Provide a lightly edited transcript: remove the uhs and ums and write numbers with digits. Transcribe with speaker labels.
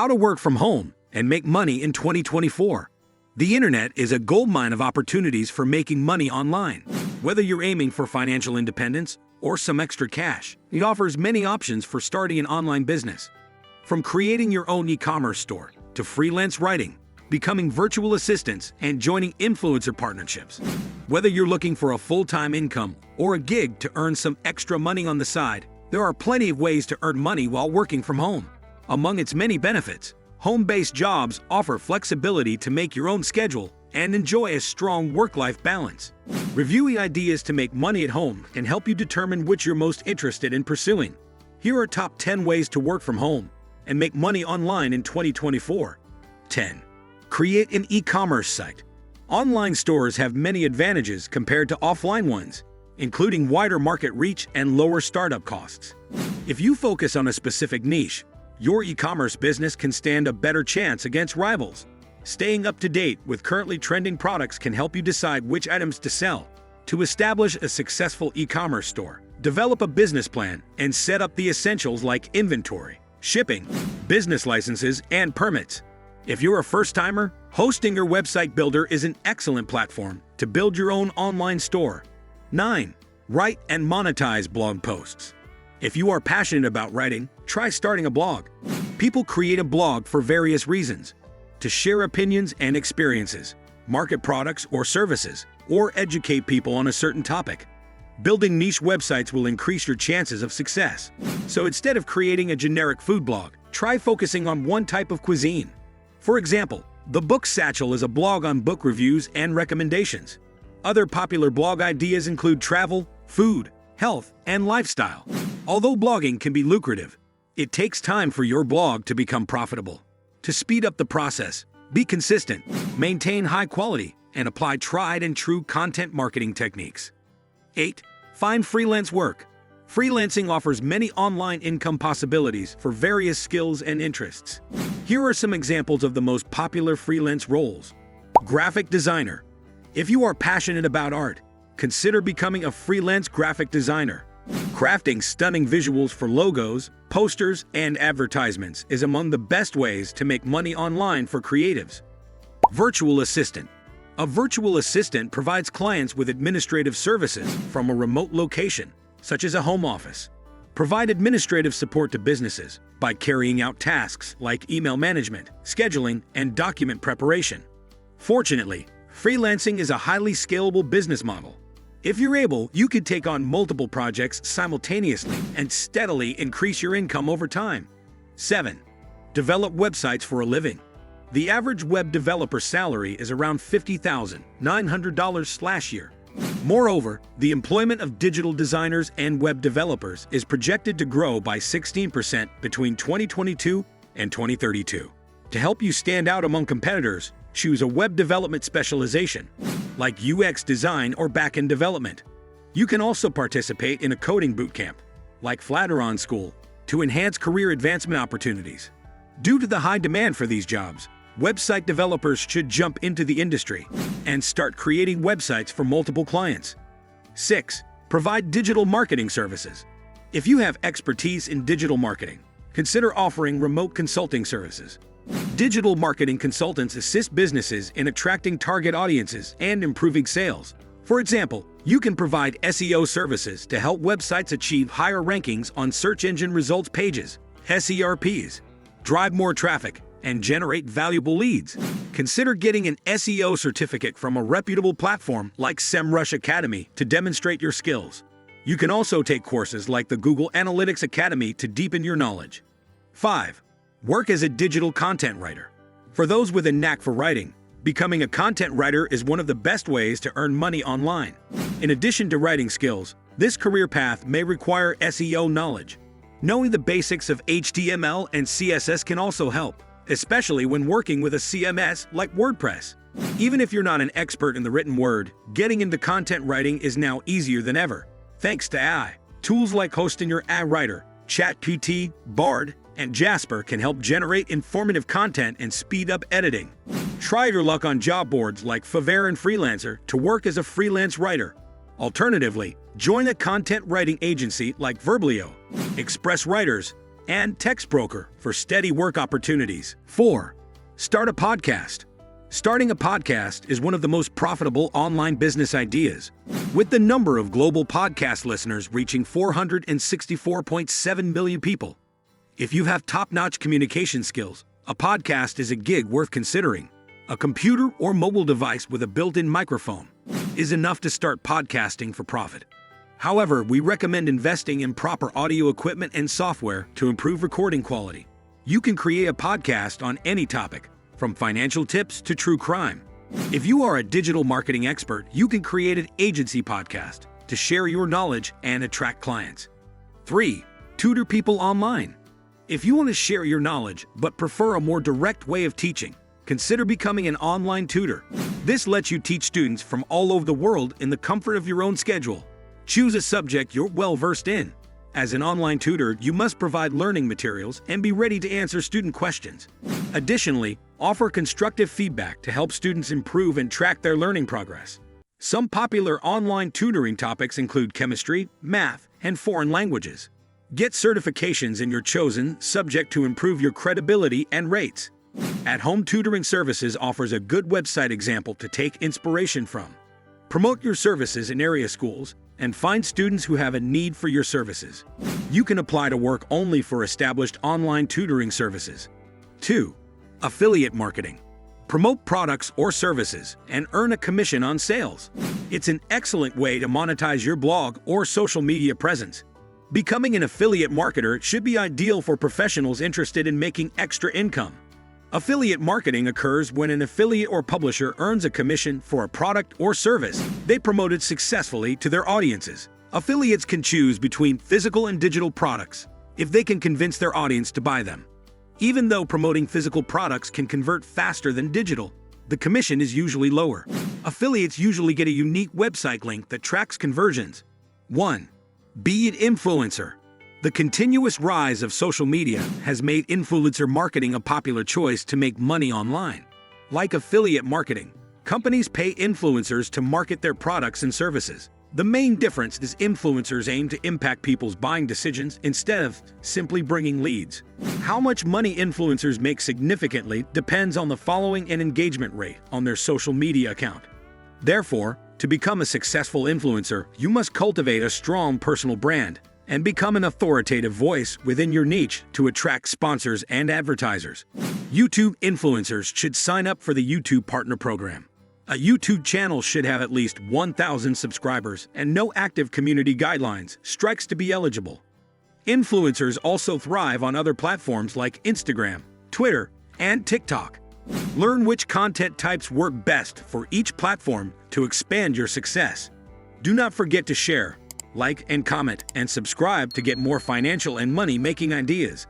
Speaker 1: How to work from home and make money in 2024. The internet is a goldmine of opportunities for making money online. Whether you're aiming for financial independence or some extra cash, it offers many options for starting an online business. From creating your own e-commerce store to freelance writing, becoming virtual assistants, and joining influencer partnerships. Whether you're looking for a full-time income or a gig to earn some extra money on the side, there are plenty of ways to earn money while working from home. Among its many benefits, home-based jobs offer flexibility to make your own schedule and enjoy a strong work-life balance. Reviewing ideas to make money at home can help you determine which you're most interested in pursuing. Here are top 10 ways to work from home and make money online in 2024. 10. Create an e-commerce site. Online stores have many advantages compared to offline ones, including wider market reach and lower startup costs. If you focus on a specific niche, your e-commerce business can stand a better chance against rivals. Staying up to date with currently trending products can help you decide which items to sell. To establish a successful e-commerce store, develop a business plan and set up the essentials like inventory, shipping, business licenses, and permits. If you're a first-timer, hosting your website builder is an excellent platform to build your own online store. 9. Write and monetize blog posts. If you are passionate about writing, try starting a blog. People create a blog for various reasons: to share opinions and experiences, market products or services, or educate people on a certain topic. Building niche websites will increase your chances of success. So instead of creating a generic food blog, try focusing on one type of cuisine. For example, The Book Satchel is a blog on book reviews and recommendations. Other popular blog ideas include travel, food, health, and lifestyle. Although blogging can be lucrative, it takes time for your blog to become profitable. To speed up the process, be consistent, maintain high quality, and apply tried and true content marketing techniques. 8. Find freelance work. Freelancing offers many online income possibilities for various skills and interests. Here are some examples of the most popular freelance roles. Graphic designer. If you are passionate about art, consider becoming a freelance graphic designer. Crafting stunning visuals for logos, posters, and advertisements is among the best ways to make money online for creatives. Virtual assistant. A virtual assistant provides clients with administrative services from a remote location, such as a home office. Provide administrative support to businesses by carrying out tasks like email management, scheduling, and document preparation. Fortunately, freelancing is a highly scalable business model. If you're able, you could take on multiple projects simultaneously and steadily increase your income over time. 7. Develop websites for a living. The average web developer salary is around $50,900/year. Moreover, the employment of digital designers and web developers is projected to grow by 16% between 2022 and 2032. To help you stand out among competitors, choose a web development specialization, like UX design or backend development. You can also participate in a coding bootcamp, like Flatiron School, to enhance career advancement opportunities. Due to the high demand for these jobs, website developers should jump into the industry and start creating websites for multiple clients. 6. Provide digital marketing services. If you have expertise in digital marketing, consider offering remote consulting services. Digital marketing consultants assist businesses in attracting target audiences and improving sales. For example, you can provide SEO services to help websites achieve higher rankings on search engine results pages, SERPs, drive more traffic, and generate valuable leads. Consider getting an SEO certificate from a reputable platform like SEMrush Academy to demonstrate your skills. You can also take courses like the Google Analytics Academy to deepen your knowledge. 5. Work as a digital content writer. For those with a knack for writing, becoming a content writer is one of the best ways to earn money online. In addition to writing skills, this career path may require SEO knowledge. Knowing the basics of HTML and CSS can also help, especially when working with a CMS like WordPress. Even if you're not an expert in the written word, getting into content writing is now easier than ever, thanks to AI. Tools like Hosting Your AI Writer, ChatGPT, Bard, and Jasper can help generate informative content and speed up editing. Try your luck on job boards like Fiverr and Freelancer to work as a freelance writer. Alternatively, join a content writing agency like Verblio, Express Writers, and text broker for steady work opportunities. 4. Start a podcast. Starting a podcast is one of the most profitable online business ideas, with the number of global podcast listeners reaching 464.7 million people. If you have top-notch communication skills, a podcast is a gig worth considering. A computer or mobile device with a built-in microphone is enough to start podcasting for profit. However, we recommend investing in proper audio equipment and software to improve recording quality. You can create a podcast on any topic, from financial tips to true crime. If you are a digital marketing expert, you can create an agency podcast to share your knowledge and attract clients. 3. Tutor people online. If you want to share your knowledge but prefer a more direct way of teaching, consider becoming an online tutor. This lets you teach students from all over the world in the comfort of your own schedule. Choose a subject you're well-versed in. As an online tutor, you must provide learning materials and be ready to answer student questions. Additionally, offer constructive feedback to help students improve and track their learning progress. Some popular online tutoring topics include chemistry, math, and foreign languages. Get certifications in your chosen subject to improve your credibility and rates. At-home tutoring services offers a good website example to take inspiration from. Promote your services in area schools and find students who have a need for your services. You can apply to work only for established online tutoring services. 2. Affiliate marketing. Promote products or services and earn a commission on sales. It's an excellent way to monetize your blog or social media presence. Becoming an affiliate marketer should be ideal for professionals interested in making extra income. Affiliate marketing occurs when an affiliate or publisher earns a commission for a product or service they promoted successfully to their audiences. Affiliates can choose between physical and digital products if they can convince their audience to buy them. Even though promoting physical products can convert faster than digital, the commission is usually lower. Affiliates usually get a unique website link that tracks conversions. 1. Be an influencer. The continuous rise of social media has made influencer marketing a popular choice to make money online. Like affiliate marketing, companies pay influencers to market their products and services. The main difference is influencers aim to impact people's buying decisions instead of simply bringing leads. How much money influencers make significantly depends on the following and engagement rate on their social media account. Therefore, to become a successful influencer, you must cultivate a strong personal brand and become an authoritative voice within your niche to attract sponsors and advertisers. YouTube influencers should sign up for the YouTube Partner Program. A YouTube channel should have at least 1,000 subscribers and no active community guidelines strikes to be eligible. Influencers also thrive on other platforms like Instagram, Twitter, and TikTok. Learn which content types work best for each platform to expand your success. Do not forget to share, like and comment, and subscribe to get more financial and money-making ideas.